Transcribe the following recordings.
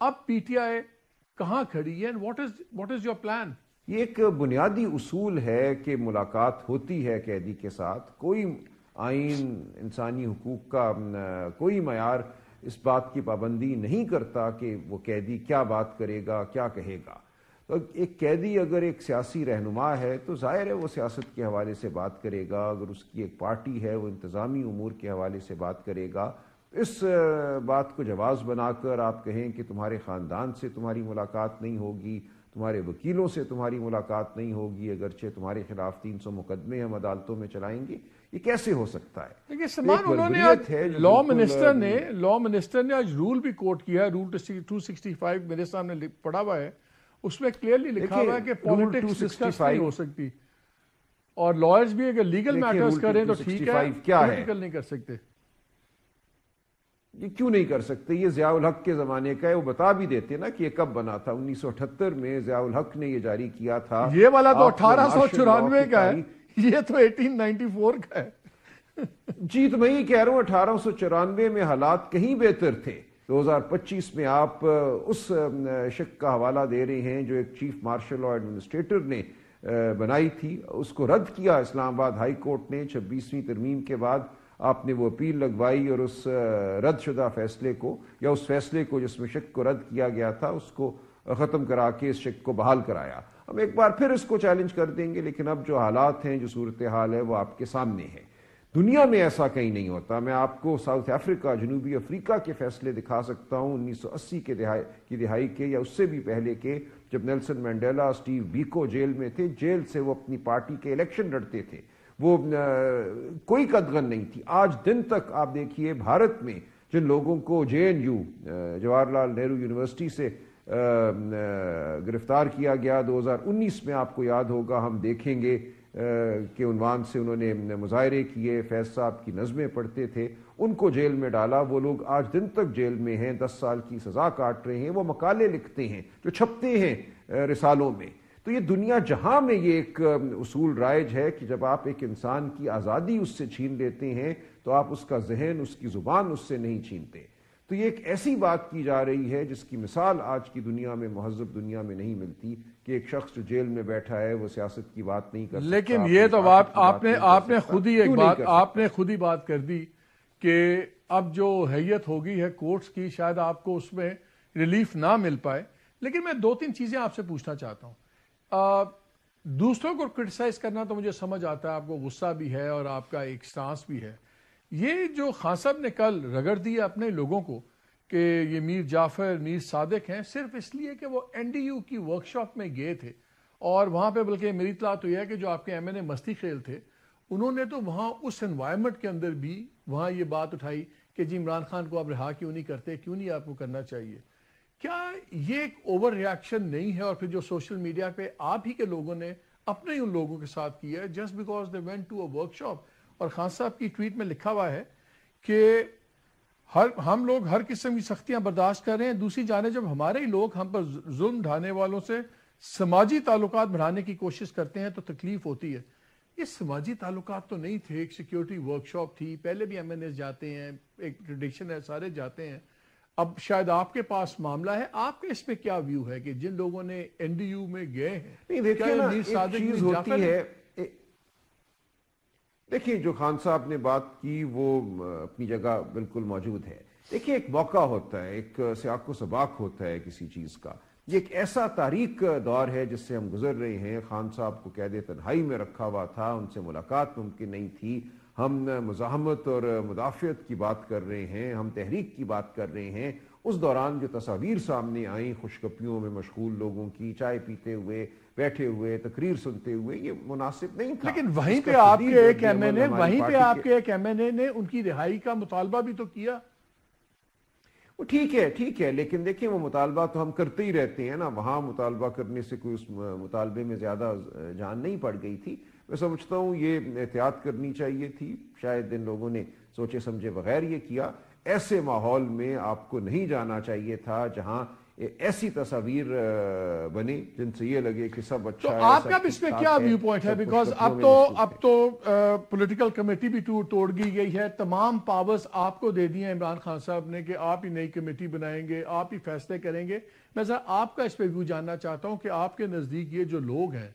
اب پی ٹی آئی کہاں کھڑی ہے, what is your plan؟ یہ ایک بنیادی اصول ہے کہ ملاقات ہوتی ہے قیدی کے ساتھ, کوئی آئین انسانی حقوق کا کوئی معیار اس بات کی پابندی نہیں کرتا کہ وہ قیدی کیا بات کرے گا, کیا کہے گا. تو ایک قیدی اگر ایک سیاسی رہنما ہے تو ظاہر ہے وہ سیاست کے حوالے سے بات کرے گا, اگر اس کی ایک پارٹی ہے وہ انتظامی امور کے حوالے سے بات کرے گا. اس بات کو جواز بنا کر آپ کہیں کہ تمہارے خاندان سے تمہاری ملاقات نہیں ہوگی, تمہارے وکیلوں سے تمہاری ملاقات نہیں ہوگی, اگرچہ تمہارے خلاف 300 مقدمے ہم عدالتوں میں چلائیں گے, یہ کیسے ہو سکتا ہے؟ دیکھیے سلمان, انہوں نے آج لا منسٹر نے آج رول بھی کوٹ کیا ہے, رول 265 میرے سامنے پڑا ہوا ہے, اس میں کلیئرلی لکھا ہوا ہے کہ پالیٹکس ڈسکس نہیں ہو سکتی, اور لائرز بھی اگر لیگل میٹرز کریں تو ٹھیک ہے, پولیٹیکل نہیں کر سکتے. یہ کیوں نہیں کر سکتے؟ یہ ضیاء الحق کے زمانے کا ہے, وہ بتا بھی دیتے نا کہ یہ کب بنا تھا. 1978 میں ضیاء الحق نے یہ جاری کیا تھا. یہ والا تو 1894 کا ہے, یہ تو 1894 کا ہے. جی تو میں یہ کہہ رہا ہوں 1894 میں حالات کہیں بہتر تھے. 2025 میں آپ اس شک کا حوالہ دے رہے ہیں جو ایک چیف مارشل اور ایڈمنسٹریٹر نے بنائی تھی, اس کو رد کیا اسلام آباد ہائی کورٹ نے 26ویں ترمیم کے بعد. آپ نے وہ اپیل لگوائی اور اس رد شدہ فیصلے کو, یا اس فیصلے کو جس میں شک کو رد کیا گیا تھا, اس کو ختم کرا کے اس شک کو بحال کرایا. ہم ایک بار پھر اس کو چیلنج کر دیں گے, لیکن اب جو حالات ہیں, جو صورتحال ہے, وہ آپ کے سامنے ہے. دنیا میں ایسا کہیں نہیں ہوتا. میں آپ کو ساؤتھ افریقہ, جنوبی افریقہ کے فیصلے دکھا سکتا ہوں 1980 کی دہائی کے, یا اس سے بھی پہلے کے, جب نیلسن مینڈیلا, اسٹیو بیکو جیل میں تھے. جیل سے وہ اپنی پارٹی کے الیکشن لڑتے تھے, وہ کوئی قدغن نہیں تھی. آج دن تک آپ دیکھیے بھارت میں جن لوگوں کو JNU جواہر لال نہرو یونیورسٹی سے گرفتار کیا گیا 2019 میں, آپ کو یاد ہوگا, ہم دیکھیں گے کہ عنوان سے انہوں نے مظاہرے کیے, فیض صاحب کی نظمیں پڑھتے تھے, ان کو جیل میں ڈالا. وہ لوگ آج دن تک جیل میں ہیں, 10 سال کی سزا کاٹ رہے ہیں. وہ مقالے لکھتے ہیں جو چھپتے ہیں رسالوں میں. تو یہ دنیا جہاں میں یہ ایک اصول رائج ہے کہ جب آپ ایک انسان کی آزادی اس سے چھین لیتے ہیں تو آپ اس کا ذہن, اس کی زبان اس سے نہیں چھینتے. تو یہ ایک ایسی بات کی جا رہی ہے جس کی مثال آج کی دنیا میں, مہذب دنیا میں نہیں ملتی, کہ ایک شخص جو جیل میں بیٹھا ہے وہ سیاست کی بات نہیں کر سکتا. لیکن یہ تو آپ نے خود ہی ایک بات, آپ نے خود ہی بات کر دی کہ اب جو حیت ہوگی ہے کورٹس کی, شاید آپ کو اس میں ریلیف نہ مل پائے. لیکن میں 2-3 چیزیں آپ سے پوچھنا چاہتا ہوں. دوسروں کو کرٹیسائز کرنا تو مجھے سمجھ آتا ہے, آپ کو غصہ بھی ہے اور آپ کا ایک سٹانس بھی ہے. یہ جو خان صاحب نے کل رگڑ دیا اپنے لوگوں کو کہ یہ میر جعفر, میر صادق ہیں, صرف اس لیے کہ وہ NDU کی ورکشاپ میں گئے تھے, اور وہاں پہ بلکہ میری اطلاع تو یہ ہے کہ جو آپ کے MNA مستی خیل تھے, انہوں نے تو وہاں اس انوائرمنٹ کے اندر بھی وہاں یہ بات اٹھائی کہ جی عمران خان کو آپ رہا کیوں نہیں کرتے, کیوں نہیں آپ کو کرنا چاہیے. کیا یہ ایک اوور ریاکشن نہیں ہے؟ اور پھر جو سوشل میڈیا پہ آپ ہی کے لوگوں نے اپنے ان لوگوں کے ساتھ کیا ہے, just because they went to a workshop. اور خان صاحب کی ٹویٹ میں لکھا ہوا ہے کہ ہم لوگ ہر قسم کی سختیاں برداشت کر رہے ہیں, دوسری جانب جب ہمارے ہی لوگ ہم پر ظلم ڈھانے والوں سے سماجی تعلقات بڑھانے کی کوشش کرتے ہیں تو تکلیف ہوتی ہے. یہ سماجی تعلقات تو نہیں تھے, ایک سیکیورٹی ورک شاپ تھی, پہلے بھی MNAs جاتے ہیں, ایک ٹریڈیشن ہے, سارے جاتے ہیں. اب شاید آپ کے پاس معاملہ ہے, آپ کے اس پہ کیا ویو ہے کہ جن لوگوں نے NDU میں گئے ہیں؟ نہیں دیکھیں نا, ایک چیز ہوتی ہے, دیکھیں جو خان صاحب نے بات کی وہ اپنی جگہ بالکل موجود ہے. دیکھیں ایک موقع ہوتا ہے, ایک سیاق و سباق ہوتا ہے کسی چیز کا. یہ ایک ایسا تاریک دور ہے جس سے ہم گزر رہے ہیں. خان صاحب کو قید تنہائی میں رکھا ہوا تھا, ان سے ملاقات ممکن نہیں تھی. ہم مزاحمت اور مدافعت کی بات کر رہے ہیں, ہم تحریک کی بات کر رہے ہیں. اس دوران جو تصاویر سامنے آئیں خوشگپیوں میں مشغول لوگوں کی, چائے پیتے ہوئے, بیٹھے ہوئے, تقریر سنتے ہوئے, یہ مناسب نہیں تھا. لیکن وہیں پہ آپ کے ایک MNA نے ان کی رہائی کا مطالبہ بھی تو کیا. وہ ٹھیک ہے, لیکن دیکھیں وہ مطالبہ تو ہم کرتے ہی رہتے ہیں نا. وہاں مطالبہ کرنے سے کوئی اس مطالبے میں زیادہ جان نہیں پڑ گئی تھی. میں سمجھتا ہوں یہ احتیاط کرنی چاہیے تھی. شاید ان لوگوں نے سوچے سمجھے بغیر یہ کیا. ایسے ماحول میں آپ کو نہیں جانا چاہیے تھا جہاں ایسی تصاویر بنے جن سے یہ لگے کہ سب اچھا ہے. تو آپ کا اس میں کیا ویو پوائنٹ ہے؟ بیکاز اب تو پولیٹیکل کمیٹی بھی توڑ گئی ہے، تمام پاورز آپ کو دے دی ہیں عمران خان صاحب نے کہ آپ ہی نئی کمیٹی بنائیں گے، آپ ہی فیصلے کریں گے. میں ذرا آپ کا اس پہ ویو جاننا چاہتا ہوں کہ آپ کے نزدیک یہ جو لوگ ہیں،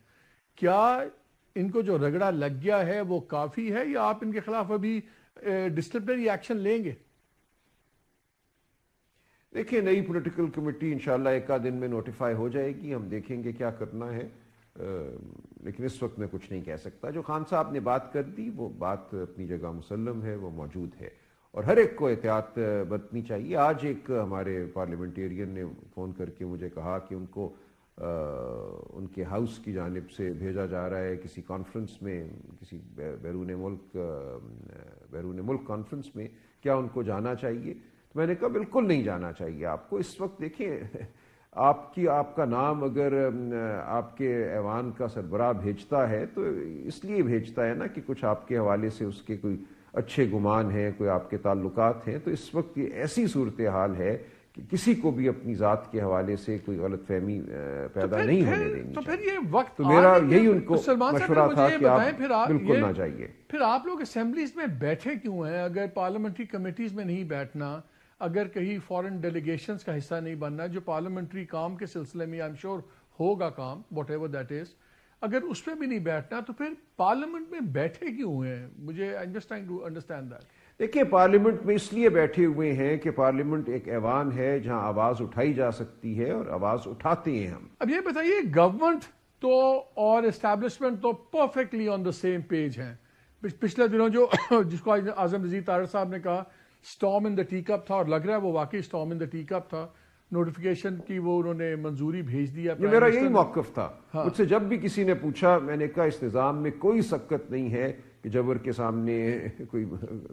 کیا ان کو جو رگڑا لگ گیا ہے وہ کافی ہے، یا آپ ان کے خلاف ابھی ڈسپلنری ایکشن لیں گے؟ دیکھیں، نئی پولیٹیکل کمیٹی انشاءاللہ ایک آدھ دن میں نوٹیفائی ہو جائے گی، ہم دیکھیں گے کیا کرنا ہے. لیکن اس وقت میں کچھ نہیں کہہ سکتا. جو خان صاحب نے بات کر دی وہ بات اپنی جگہ مسلم ہے، وہ موجود ہے، اور ہر ایک کو احتیاط برتنی چاہیے. آج ایک ہمارے پارلیمنٹیرین نے فون کر کے مجھے کہا کہ ان کو ان کے ہاؤس کی جانب سے بھیجا جا رہا ہے کسی کانفرنس میں، کسی بیرون ملک کانفرنس میں، کیا ان کو جانا چاہیے؟ تو میں نے کہا بالکل نہیں جانا چاہیے آپ کو. اس وقت دیکھیں، آپ کا نام اگر آپ کے ایوان کا سربراہ بھیجتا ہے تو اس لیے بھیجتا ہے نا کہ کچھ آپ کے حوالے سے اس کے کوئی اچھے گمان ہیں، کوئی آپ کے تعلقات ہیں. تو اس وقت یہ ایسی صورتحال ہے کہ کسی کو بھی اپنی ذات کے حوالے سے کوئی غلط فہمی پیدا نہیں ہونے دینی. تو پھر یہ وقت، تو میرا یہی ان کو مشورہ تھا کہ آپ بالکل نہ جائیے. پھر آپ لوگ اسمبلیز میں بیٹھے کیوں ہیں؟ اگر پارلیمنٹری کمیٹیز میں نہیں بیٹھنا، اگر کہیں فورن ڈیلیگیشنز کا حصہ نہیں بننا، جو پارلیمنٹری کام کے سلسلے میں I'm sure ہوگا کام واٹ ایور دیٹ از، اگر اس میں بھی نہیں بیٹھنا تو پھر پارلیمنٹ میں بیٹھے کیوں ہیں؟ مجھے I'm just trying to understand that. دیکھیں، پارلیمنٹ میں اس لیے بیٹھے ہوئے ہیں کہ پارلیمنٹ ایک ایوان ہے جہاں آواز اٹھائی جا سکتی ہے، اور آواز اٹھاتے ہیں ہم. اب یہ بتائیے، گورنمنٹ تو اور اسٹیبلشمنٹ تو perfectly on the same page ہیں. پچھلے دنوں جس کو اعظم رضی طارق صاحب نے کہا storm in the T cup تھا، اور لگ رہا ہے وہ واقعی storm in the T cup تھا. نوٹیفیکیشن کی وہ انہوں نے منظوری بھیج دیا. یہ میرا یہی موقف تھا. مجھ سے جب بھی کسی نے پوچھا، میں نے کہا اس نظام میں کوئی سکت نہیں ہے کہ جبر کے سامنے کوئی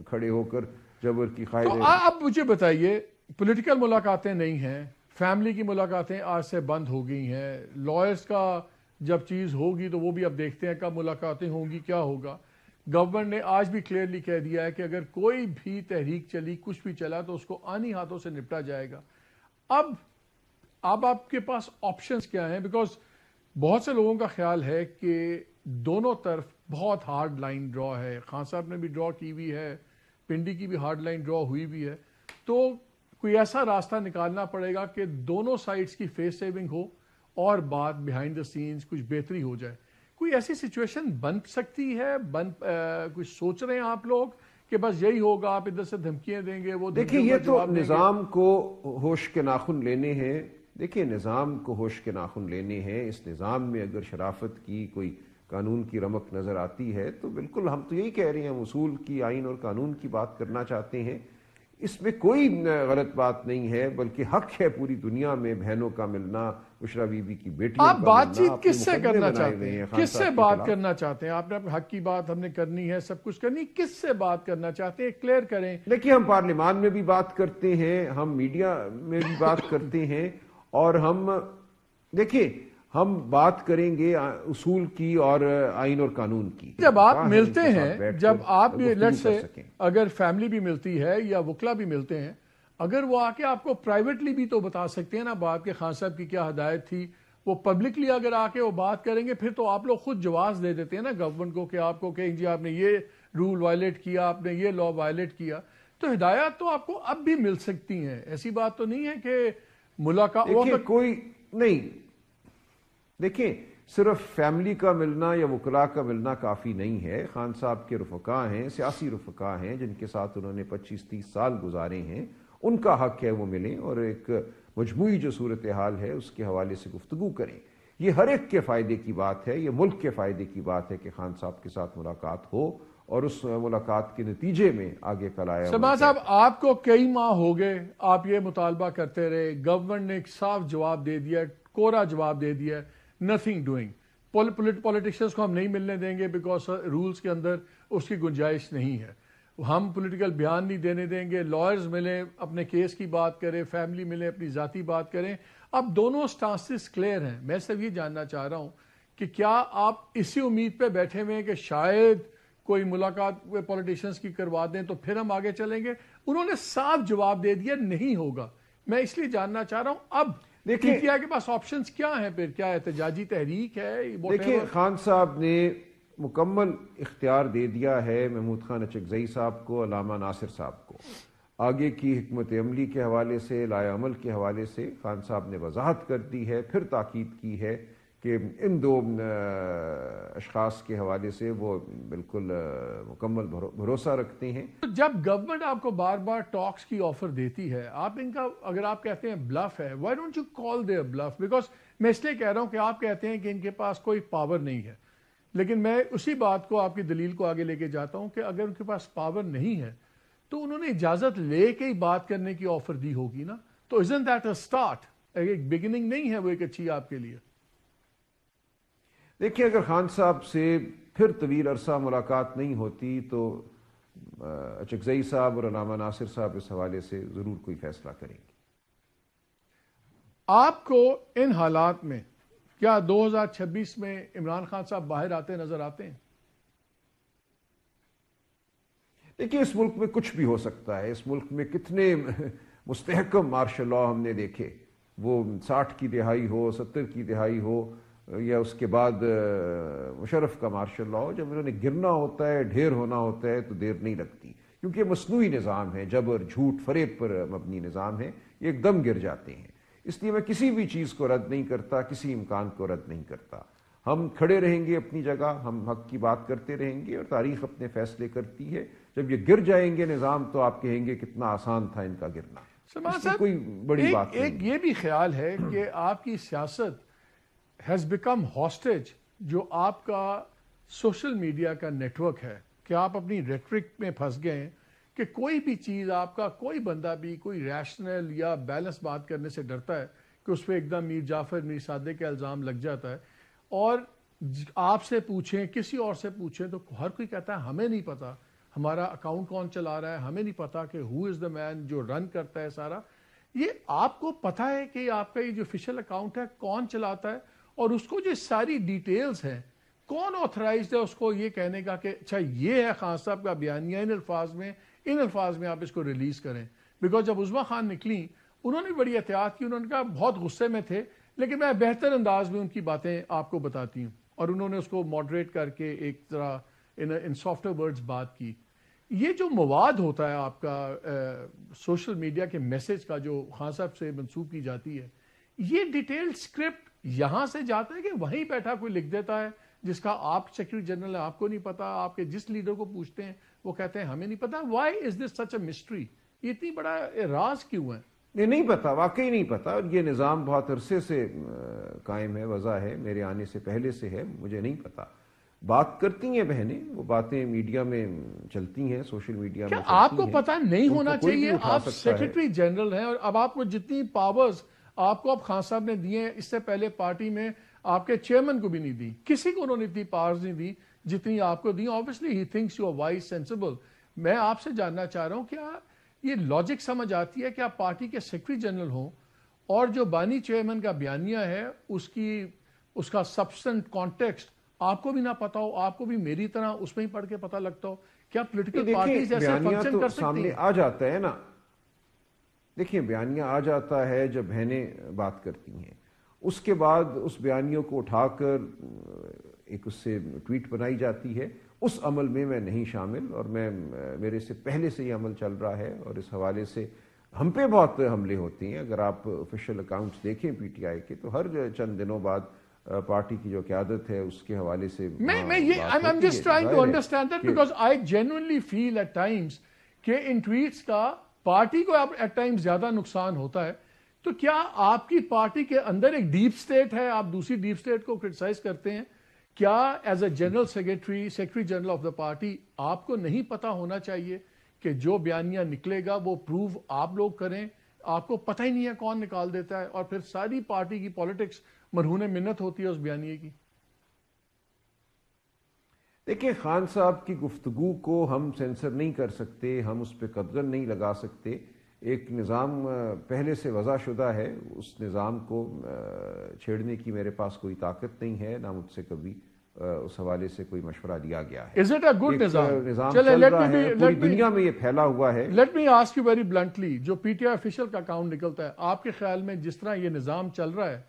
کھڑے ہو کر جبر کی خواہش. تو اب مجھے بتائیے، پولیٹیکل ملاقاتیں نہیں ہیں، فیملی کی ملاقاتیں آج سے بند ہو گئی ہیں، لائرز کا جب چیز ہوگی تو وہ بھی اب دیکھتے ہیں کب ملاقاتیں ہوں گی، کیا ہوگا. گورنمنٹ نے آج بھی کلیئرلی کہہ دیا ہے کہ اگر کوئی بھی تحریک چلی، کچھ بھی چلا تو اس کو آنی ہاتھوں سے نپٹا جائے گا. اب آپ کے پاس آپشنز کیا ہیں؟ بیکاز بہت سے لوگوں کا خیال ہے کہ دونوں طرف بہت ہارڈ لائن ڈرا ہے. خان صاحب نے بھی ڈرا کی ہوئی ہے، پنڈی کی بھی ہارڈ لائن ڈرا ہوئی بھی ہے. تو کوئی ایسا راستہ نکالنا پڑے گا کہ دونوں سائڈز کی فیس سیونگ ہو اور بات بیہائنڈ دا سینز کچھ بہتری ہو جائے. کوئی ایسی سچویشن بن سکتی ہے؟ کچھ سوچ رہے ہیں آپ لوگ کہ بس یہی ہوگا، آپ ادھر سے دھمکیاں دیں گے، وہ دیکھیں یہ تو نظام کو ہوش کے ناخن لینے ہیں. دیکھیں نظام کو ہوش کے ناخن لینے ہیں. اس نظام میں اگر شرافت کی، کوئی قانون کی رمق نظر آتی ہے تو بالکل ہم تو یہی کہہ رہے ہیں، ہم اصول کی، آئین اور قانون کی بات کرنا چاہتے ہیں. اس میں کوئی غلط بات نہیں ہے، بلکہ حق ہے پوری دنیا میں بہنوں کا ملنا، بشرا بی بی کی بیٹیوں کا ملنا. آپ بات چیت کس سے کرنا چاہتے ہیں؟ کس سے بات کرنا چاہتے ہیں؟ آپ نے حق کی بات ہم نے کرنی ہے، سب کچھ کرنی، کس سے بات کرنا چاہتے ہیں؟ کلیئر کریں. دیکھیں، ہم پارلیمان میں بھی بات کرتے ہیں، ہم میڈیا میں بھی بات کرتے ہیں، اور دیکھیں ہم بات کریں گے اصول کی اور آئین اور قانون کی. جب آپ ملتے ہیں، جب آپ لیٹ سے اگر فیملی بھی ملتی ہے یا وکلا بھی ملتے ہیں، اگر وہ آ کے آپ کو پرائیویٹلی بھی تو بتا سکتے ہیں نا بات کہ خان صاحب کی کیا ہدایت تھی. وہ پبلکلی اگر آ کے وہ بات کریں گے پھر تو آپ لوگ خود جواز دے دیتے ہیں نا گورنمنٹ کو کہ آپ کو کہیں جی آپ نے یہ رول وائلیٹ کیا، آپ نے یہ لا وائلیٹ کیا. تو ہدایات تو آپ کو اب بھی مل سکتی ہیں. ایسی بات تو نہیں ہے کہ ملاقات کوئی نہیں. دیکھیں صرف فیملی کا ملنا یا وکلاء کا ملنا کافی نہیں ہے. خان صاحب کے رفقا ہیں، سیاسی رفقا ہیں جن کے ساتھ انہوں نے 25-30 سال گزارے ہیں، ان کا حق ہے وہ ملیں اور ایک مجموعی جو صورتحال ہے اس کے حوالے سے گفتگو کریں. یہ ہر ایک کے فائدے کی بات ہے، یہ ملک کے فائدے کی بات ہے کہ خان صاحب کے ساتھ ملاقات ہو اور اس ملاقات کے نتیجے میں آگے کلایا. سلمان صاحب، آپ کو کئی ماہ ہو گئے آپ یہ مطالبہ کرتے رہے، گورنمنٹ نے ایک صاف جواب دے دیا، کوڑا جواب دے دیا، نتھنگ ڈوئنگ. پولیٹیشنز کو ہم نہیں ملنے دیں گے بیکاز رولز کے اندر اس کی گنجائش نہیں ہے. ہم پولیٹیکل بیان نہیں دینے دیں گے. لائرز ملیں، اپنے کیس کی بات کریں، فیملی ملیں، اپنی ذاتی بات کریں. اب دونوں سٹانسز کلیئر ہیں. میں صرف یہ جاننا چاہ رہا ہوں کہ کیا آپ اسی امید پہ بیٹھے ہوئے ہیں کہ شاید کوئی ملاقات پولیٹیشنز کی کروا دیں تو پھر ہم آگے چلیں گے؟ انہوں نے صاف جواب دے دیا نہیں ہوگا. میں اس لیے جاننا چاہ رہا ہوں اب دیکھیں پی ٹی آئی کے پاس آپشنز کیا ہیں پھر؟ کیا احتجاجی تحریک ہے؟ دیکھیں خان صاحب نے مکمل اختیار دے دیا ہے محمود خان اچکزئی صاحب کو، علامہ ناصر صاحب کو. آگے کی حکمت عملی کے حوالے سے، لائے عمل کے حوالے سے خان صاحب نے وضاحت کر دی ہے، پھر تاکید کی ہے کہ ان دو اشخاص کے حوالے سے وہ بالکل مکمل بھروسہ رکھتے ہیں. جب گورنمنٹ آپ کو بار بار ٹاکس کی آفر دیتی ہے، آپ ان کا اگر آپ کہتے ہیں بلف ہے، why don't you call their bluff? Because میں اس لیے کہہ رہا ہوں کہ آپ کہتے ہیں کہ ان کے پاس کوئی پاور نہیں ہے، لیکن میں اسی بات کو، آپ کی دلیل کو آگے لے کے جاتا ہوں کہ اگر ان کے پاس پاور نہیں ہے تو انہوں نے اجازت لے کے ہی بات کرنے کی آفر دی ہوگی نا. تو isn't that a start؟ ایک بگننگ نہیں ہے وہ ایک اچھی آپ کے لیے؟ دیکھیں اگر خان صاحب سے پھر طویل عرصہ ملاقات نہیں ہوتی تو اچکزئی صاحب اور علامہ ناصر صاحب اس حوالے سے ضرور کوئی فیصلہ کریں گے. آپ کو ان حالات میں کیا 2026 میں عمران خان صاحب باہر آتے نظر آتے ہیں؟ دیکھیے اس ملک میں کچھ بھی ہو سکتا ہے. اس ملک میں کتنے مستحکم مارشل لاء ہم نے دیکھے، وہ 60 کی دہائی ہو، 70 کی دہائی ہو، یا اس کے بعد مشرف کا مارشل لاء ہو. جب انہوں نے گرنا ہوتا ہے، ڈھیر ہونا ہوتا ہے تو دیر نہیں لگتی، کیونکہ مصنوعی نظام ہے، جبر، جھوٹ، فریب پر مبنی نظام ہے، یہ ایک دم گر جاتے ہیں. اس لیے میں کسی بھی چیز کو رد نہیں کرتا، کسی امکان کو رد نہیں کرتا. ہم کھڑے رہیں گے اپنی جگہ، ہم حق کی بات کرتے رہیں گے اور تاریخ اپنے فیصلے کرتی ہے. جب یہ گر جائیں گے نظام تو آپ کہیں گے کتنا آسان تھا ان کا گرنا. اس میں کوئی بڑی بات نہیں. ایک یہ بھی خیال ہے کہ آپ کی سیاست ہیز بیکم ہاسٹیج، جو آپ کا سوشل میڈیا کا نیٹ ورک ہے، کہ آپ اپنی ریٹرک میں پھنس گئے ہیں کہ کوئی بھی چیز آپ کا، کوئی بندہ بھی کوئی ریشنل یا بیلنس بات کرنے سے ڈرتا ہے کہ اس پہ ایک دم میر جعفر میر صادق کا الزام لگ جاتا ہے. اور آپ سے پوچھیں، کسی اور سے پوچھیں تو ہر کوئی کہتا ہے ہمیں نہیں پتا ہمارا اکاؤنٹ کون چلا رہا ہے، ہمیں نہیں پتا کہ ہو از دا مین جو رن کرتا ہے سارا. یہ آپ کو پتا ہے کہ آپ کا یہ جو آفیشیل اکاؤنٹ ہے کون چلاتا ہے، اور اس کو جو ساری ڈیٹیلز ہیں کون آتھرائزڈ ہے اس کو یہ کہنے کا کہ اچھا یہ ہے خان صاحب کا بیانیہ، ان الفاظ میں آپ اس کو ریلیز کریں. بیکاز جب عظمیٰ خان نکلی انہوں نے بڑی احتیاط کی، انہوں نے کہا بہت غصے میں تھے لیکن میں بہتر انداز میں ان کی باتیں آپ کو بتاتی ہوں، اور انہوں نے اس کو ماڈریٹ کر کے ایک طرح ان سافٹر ورڈز بات کی. یہ جو مواد ہوتا ہے آپ کا سوشل میڈیا کے میسج کا جو خان صاحب سے منسوب کی جاتی ہے، یہ ڈیٹیل سکرپٹ یہاں سے جاتا ہے کہ وہیں بیٹھا کوئی لکھ دیتا ہے جس کا آپ سیکرٹری جنرل ہے، آپ کو نہیں پتا، آپ کے جس لیڈر کو پوچھتے ہیں وہ کہتے ہیں ہمیں نہیں پتا. Why is this such a mystery? یہ اتنی بڑا راز کیوں ہے؟ نہیں پتا، واقعی نہیں پتا. اور یہ نظام بہت عرصے سے قائم ہے، وضع ہے، میرے آنے سے پہلے سے ہے، مجھے نہیں پتا. بات کرتی ہیں بہنیں، وہ باتیں میڈیا میں چلتی ہیں، سوشل میڈیا میں چلتی ہیں. آپ کو پتا نہیں ہونا چاہیے؟ آپ سیکرٹری جنرل ہیں، اور اب آپ کو جتنی پاورز آپ کو اب خان صاحب نے دی ہیں، اس سے پہلے پارٹی میں آپ کے چیئرمین کو بھی نہیں دی، کسی کو انہوں نے اتنی پاورز نہیں دی جتنی آپ کو دی. obviously he thinks you are wise, sensible. میں آپ سے جاننا چاہ رہا ہوں کیا یہ لاجک سمجھ آتی ہے کہ آپ پارٹی کے سیکرٹری جنرل ہوں اور جو بانی چیئرمین کا بیانیہ ہے اس کا سبسٹنٹ کانٹیکسٹ آپ کو بھی نہ پتا ہو، آپ کو بھی میری طرح اس میں ہی پڑھ کے پتہ لگتا ہو؟ کیا پولیٹیکل پارٹیز ایسے فنکشن کر سکتی ہیں؟ سامنے آ جاتا ہے نا. دیکھیں بیانیہ آ جاتا ہے جب بہنیں بات کرتی ہیں، اس کے بعد اس بیانیوں کو اٹھا کر ایک اس سے ٹویٹ بنائی جاتی ہے. اس عمل میں نہیں شامل، اور میرے سے پہلے سے یہ عمل چل رہا ہے، اور اس حوالے سے ہم پہ بہت حملے ہوتے ہیں. اگر آپ آفیشیل اکاؤنٹس دیکھیں پی ٹی آئی کے تو ہر چند دنوں بعد پارٹی کی جو قیادت ہے اس کے حوالے سے I'm just trying to understand that because I genuinely feel at times کہ ان ٹویٹس کا پارٹی کو ایٹ ٹائمز زیادہ نقصان ہوتا ہے. تو کیا آپ کی پارٹی کے اندر ایک ڈیپ سٹیٹ ہے، آپ دوسری ڈیپ سٹیٹ کو کرٹیسائز کرتے ہیں؟ کیا as a general secretary general of the party آپ کو نہیں پتا ہونا چاہیے کہ جو بیانیہ نکلے گا وہ پروو آپ لوگ کریں؟ آپ کو پتہ ہی نہیں ہے کون نکال دیتا ہے، اور پھر ساری پارٹی کی پالیٹکس مرہون منت ہوتی ہے اس بیانیے کی. دیکھیں خان صاحب کی گفتگو کو ہم سینسر نہیں کر سکتے، ہم اس پہ قدغن نہیں لگا سکتے. ایک نظام پہلے سے وضع شدہ ہے، اس نظام کو چھیڑنے کی میرے پاس کوئی طاقت نہیں ہے، نہ مجھ سے کبھی اس حوالے سے کوئی مشورہ دیا گیا ہے. Is it a good نظام چل رہا ہے, پوری دنیا میں یہ پھیلا ہوا ہے. Let me ask you very bluntly, جو پی ٹی آئی آفیشیل کا اکاؤنٹ نکلتا ہے, آپ کے خیال میں جس طرح یہ نظام چل رہا ہے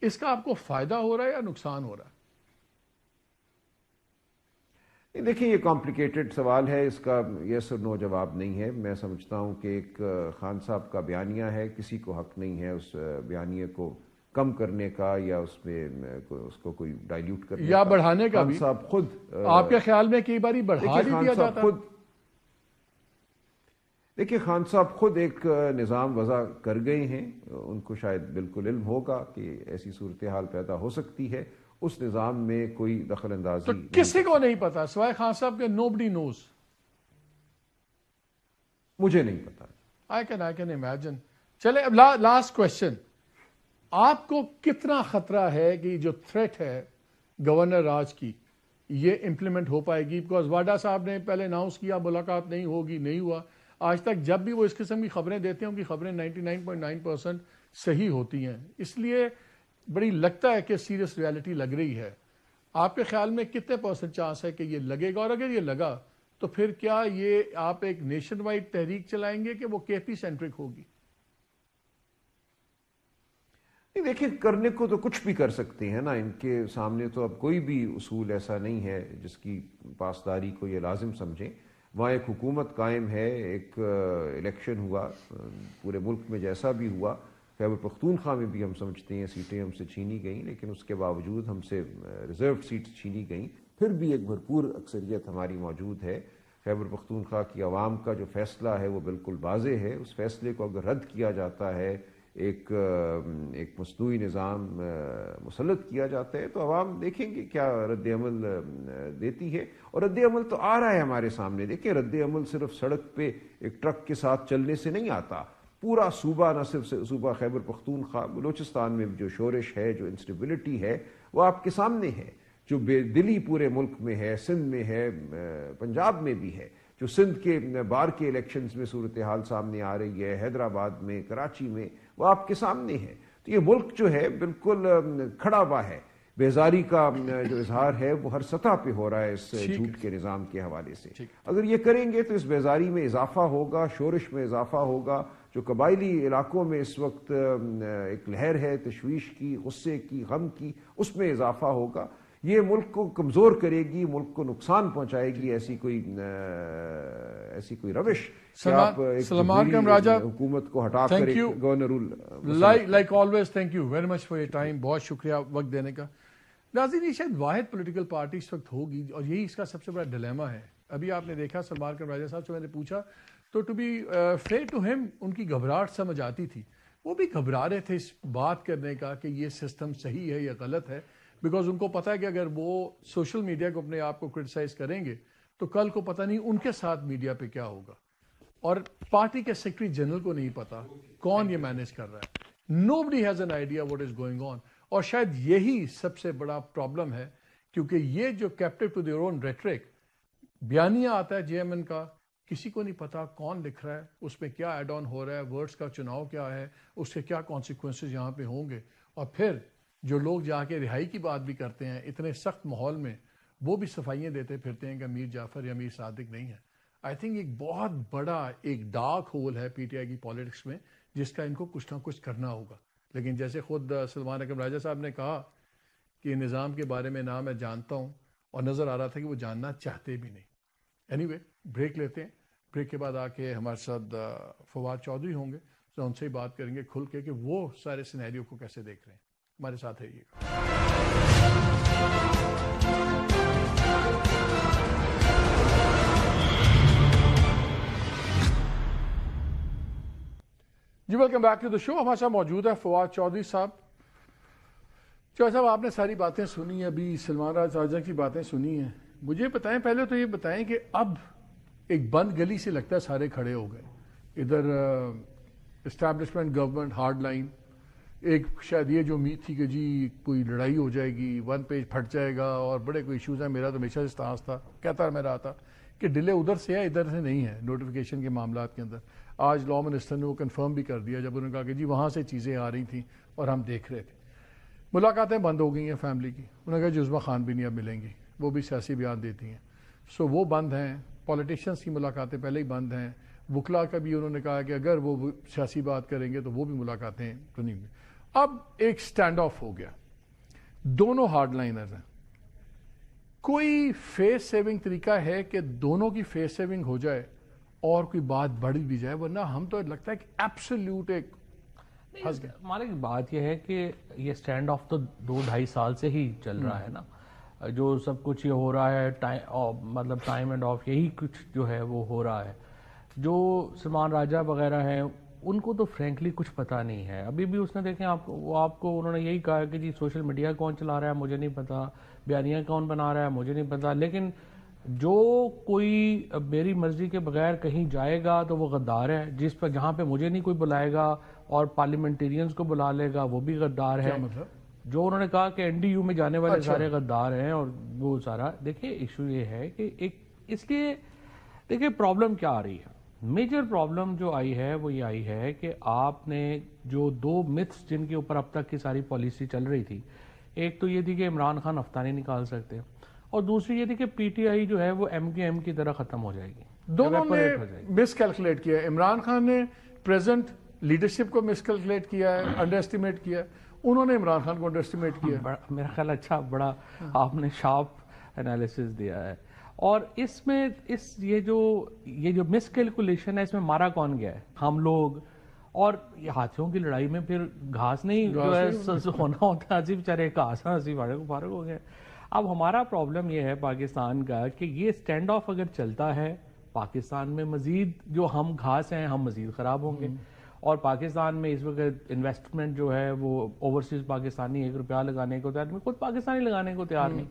اس کا آپ کو فائدہ ہو رہا ہے یا نقصان ہو رہا ہے؟ دیکھیں یہ کمپلیکیٹڈ سوال ہے, اس کا یس اور نو جواب نہیں ہے. میں سمجھتا ہوں کہ ایک خان صاحب کا بیانیہ ہے, کسی کو حق نہیں ہے اس بیانیے کو کم کرنے کا یا اس میں اس کو کوئی ڈائلیوٹ کرنے یا بڑھانے کا بھی. خان صاحب خود آپ کے خیال میں کئی باری بڑھا بھی دیا جاتا ہے؟ دیکھیے خان صاحب خود ایک نظام وضع کر گئے ہیں, ان کو شاید بالکل علم ہوگا کہ ایسی صورتحال پیدا ہو سکتی ہے. اس نظام میں کوئی دخل اندازی تو کسی کو نہیں پتا سوائے خان صاحب کے؟ nobody knows. مجھے نہیں پتا. I can imagine. چلے اب لاسٹ کوشچن, آپ کو کتنا خطرہ ہے کہ جو تھریٹ ہے گورنر راج کی یہ امپلیمنٹ ہو پائے گی؟ بیکاز واڈا صاحب نے پہلے اناؤنس کیا ملاقات نہیں ہوگی, نہیں ہوا. آج تک جب بھی وہ اس قسم کی خبریں دیتے ہیں ان کی خبریں 99.9% صحیح ہوتی ہیں, اس لیے بڑی لگتا ہے کہ سیریس ریالٹی لگ رہی ہے. آپ کے خیال میں کتنے % چانس ہے کہ یہ لگے گا, اور اگر یہ لگا تو پھر کیا یہ آپ ایک نیشن وائڈ تحریک چلائیں گے کہ وہ کے پی سینٹرک ہوگی؟ دیکھیں کرنے کو تو کچھ بھی کر سکتے ہیں نا, ان کے سامنے تو اب کوئی بھی اصول ایسا نہیں ہے جس کی پاسداری کو یہ لازم سمجھیں. وہاں ایک حکومت قائم ہے, ایک الیکشن ہوا پورے ملک میں جیسا بھی ہوا, خیبر پختونخوا میں بھی ہم سمجھتے ہیں سیٹیں ہم سے چھینی گئیں, لیکن اس کے باوجود ہم سے ریزروڈ سیٹس چھینی گئیں, پھر بھی ایک بھرپور اکثریت ہماری موجود ہے. خیبر پختونخوا کی عوام کا جو فیصلہ ہے وہ بالکل واضح ہے. اس فیصلے کو اگر رد کیا جاتا ہے, ایک مصنوعی نظام مسلط کیا جاتا ہے, تو عوام دیکھیں گے کیا رد عمل دیتی ہے. اور رد عمل تو آ رہا ہے ہمارے سامنے. دیکھیں رد عمل صرف سڑک پہ ایک ٹرک کے ساتھ چلنے سے نہیں آتا. پورا صوبہ, نہ صرف صوبہ خیبر پختونخوا, بلوچستان میں جو شورش ہے, جو انسٹیبلٹی ہے, وہ آپ کے سامنے ہے. جو بے دلی پورے ملک میں ہے, سندھ میں ہے, پنجاب میں بھی ہے. جو سندھ کے بار کے الیکشنز میں صورتحال سامنے آ رہی ہے, حیدرآباد میں, کراچی میں, وہ آپ کے سامنے ہے. تو یہ ملک جو ہے بالکل کھڑا ہوا ہے. بیزاری کا جو اظہار ہے وہ ہر سطح پہ ہو رہا ہے اس جھوٹ کے نظام کے حوالے سے. اگر یہ کریں گے تو اس بیزاری میں اضافہ ہوگا, شورش میں اضافہ ہوگا. جو قبائلی علاقوں میں اس وقت ایک لہر ہے تشویش کی, غصے کی, غم کی, اس میں اضافہ ہوگا. یہ ملک کو کمزور کرے گی, ملک کو نقصان پہنچائے گی. ایسی کوئی روش آپ سلمان کم راجہ حکومت کو ہٹا کر governor like always thank you very much for your time. بہت شکریہ وقت دینے کا. ناظرین یہ شاید واحد پولیٹیکل پارٹی اس وقت ہوگی اور یہی اس کا سب سے بڑا ڈیلیما ہے. ابھی آپ نے دیکھا سلمان کم راجہ صاحب سے میں نے پوچھا تو ٹو بی فیئر ٹو ہم ان کی گھبراہٹ سمجھ آتی تھی. وہ بھی گھبرا رہے تھے اس بات کرنے کا کہ یہ سسٹم صحیح ہے یا غلط ہے, بیکاز ان کو پتا ہے کہ اگر وہ سوشل میڈیا کو اپنے آپ کو کرٹیسائز کریں گے تو کل کو پتہ نہیں ان کے ساتھ میڈیا پہ کیا ہوگا. اور پارٹی کے سیکرٹری جنرل کو نہیں پتا کون یہ مینیج کر رہا ہے. Nobody has an idea what is going on. اور شاید یہی سب سے بڑا پرابلم ہے, کیونکہ یہ جو captive to their own rhetoric بیانیہ آتا ہے جے ایم این کا, کسی کو نہیں پتا کون لکھ رہا ہے, اس میں کیا ایڈ آن ہو رہا ہے, ورڈز کا چناؤ کیا ہے, اس کے کیا کانسیکوینسز یہاں پہ ہوں گے. اور پھر جو لوگ جا کے رہائی کی بات بھی کرتے ہیں اتنے سخت ماحول میں, وہ بھی صفائیاں دیتے پھرتے ہیں کہ میر جعفر یا میر صادق نہیں ہے. آئی تھنک ایک بہت بڑا ایک ڈارک ہول ہے پی ٹی آئی کی پالیٹکس میں, جس کا ان کو کچھ نہ کچھ کرنا ہوگا. لیکن جیسے خود سلمان اکرم راجہ صاحب نے کہا کہ نظام کے بارے میں نہ میں جانتا ہوں, اور نظر آ رہا تھا کہ وہ جاننا چاہتے بھی نہیں. اینی وے بریک لیتے ہیں, بریک کے بعد آ کے ہمارے ساتھ فواد چودھری ہوں گے, تو ان سے ہی بات کریں گے کھل کے کہ وہ سارے سینیریو کو کیسے دیکھ رہے ہیں. ہمارے ساتھ رہیے گا. جی ویلکم بیک ٹو دا شو. ہمارے ساتھ موجود ہے فواد چودھری صاحب. چودھری صاحب آپ نے ساری باتیں سنی ہیں, ابھی سلمان راجہ کی باتیں سنی ہیں. مجھے بتائیں, پہلے تو یہ بتائیں کہ اب ایک بند گلی سے لگتا ہے سارے کھڑے ہو گئے. ادھر اسٹیبلشمنٹ گورنمنٹ ہارڈ لائن, ایک شاید یہ جو امید تھی کہ جی کوئی لڑائی ہو جائے گی, 1 پیج پھٹ جائے گا اور بڑے کوئی ایشوز ہیں. میرا تو ہمیشہ سے استاذ تھا, کہتا میں رہا تھا کہ ڈیلے ادھر سے ہے ادھر سے نہیں ہے نوٹیفیکیشن کے معاملات کے اندر. آج لا منسٹر نے وہ کنفرم بھی کر دیا جب انہوں نے کہا کہ جی وہاں سے چیزیں آ رہی تھیں اور ہم دیکھ رہے تھے. ملاقاتیں بند ہو گئی ہیں فیملی کی. انہوں نے کہا جی عظمیٰ خان بھی نہیں اب ملیں گی, وہ بھی سیاسی بیان دیتی ہیں, سو وہ بند ہیں. پولیٹیشنس کی ملاقاتیں پہلے ہی بند ہیں. وکلا کا بھی انہوں نے کہا کہ اگر وہ سیاسی بات کریں گے تو وہ بھی ملاقاتیں تو نہیں ہوئی. اب ایک سٹینڈ آف ہو گیا, دونوں ہارڈ لائنرز ہیں. کوئی فیس سیونگ طریقہ ہے کہ دونوں کی فیس سیونگ ہو جائے اور کوئی بات بڑھ بھی جائے, ورنہ ہم تو لگتا ہے کہ ایبسلیوٹ ایک ہماری بات یہ ہے کہ یہ سٹینڈ آف تو 2-2.5 سال سے ہی چل رہا ہے نا, جو سب کچھ یہ ہو رہا ہے مطلب ٹائم اینڈ آف یہی کچھ جو ہے وہ ہو رہا ہے. جو سلمان راجہ وغیرہ ہیں ان کو تو فرینکلی کچھ پتہ نہیں ہے. ابھی بھی اس نے دیکھیں آپ کو انہوں نے یہی کہا کہ جی سوشل میڈیا کون چلا رہا ہے مجھے نہیں پتا, بیانیاں کون بنا رہا ہے مجھے نہیں پتا, لیکن جو کوئی میری مرضی کے بغیر کہیں جائے گا تو وہ غدار ہے. جہاں پہ مجھے نہیں کوئی بلائے گا اور پارلیمنٹیرینز کو بلا لے گا وہ بھی غدار ہے. جو انہوں نے کہا کہ این ڈی یو میں جانے والے سارے غدار ہیں اور وہ سارا. دیکھیں ایشو یہ ہے کہ اس لیے دیکھیں پرابلم کیا آ رہی ہے. میجر پرابلم جو آئی ہے وہ یہ آئی ہے کہ آپ نے جو 2 متھس جن کے اوپر اب تک کی ساری پالیسی چل رہی تھی, ایک تو یہ تھی کہ عمران خان ہفتہ نہیں نکال سکتے, اور دوسری یہ تھی کہ پی ٹی آئی جو ہے وہ ایم کے ایم کی طرح ختم ہو جائے گی. دونوں نے مس کیلکولیٹ کیا ہے. عمران خان نے پریزنٹ لیڈرشپ کو مس کیلکولیٹ کیا ہے, انڈر اسٹیمیٹ کیا ہے. انہوں نے عمران خان کو انڈر اسٹیمیٹ کیا. میرا خیال اچھا بڑا آپ نے شارپ انالیسس دیا ہے. اور اس میں یہ جو مس کیلکولیشن ہے اس میں مارا کون گیا ہے؟ ہم لوگ. اور یہ ہاتھیوں کی لڑائی میں پھر گھاس نہیں جو ہے ہونا ہوتا ہے, ہنسی بیچارے گھاس ہنسی فارغ ہو گئے. اب ہمارا پرابلم یہ ہے پاکستان کا کہ یہ سٹینڈ آف اگر چلتا ہے پاکستان میں مزید جو ہم گھاس ہیں ہم مزید خراب ہوں گے. اور پاکستان میں اس وقت انویسٹمنٹ جو ہے وہ اوورسیز پاکستانی 1 روپیہ لگانے کو تیار نہیں, خود پاکستانی لگانے کو تیار نہیں.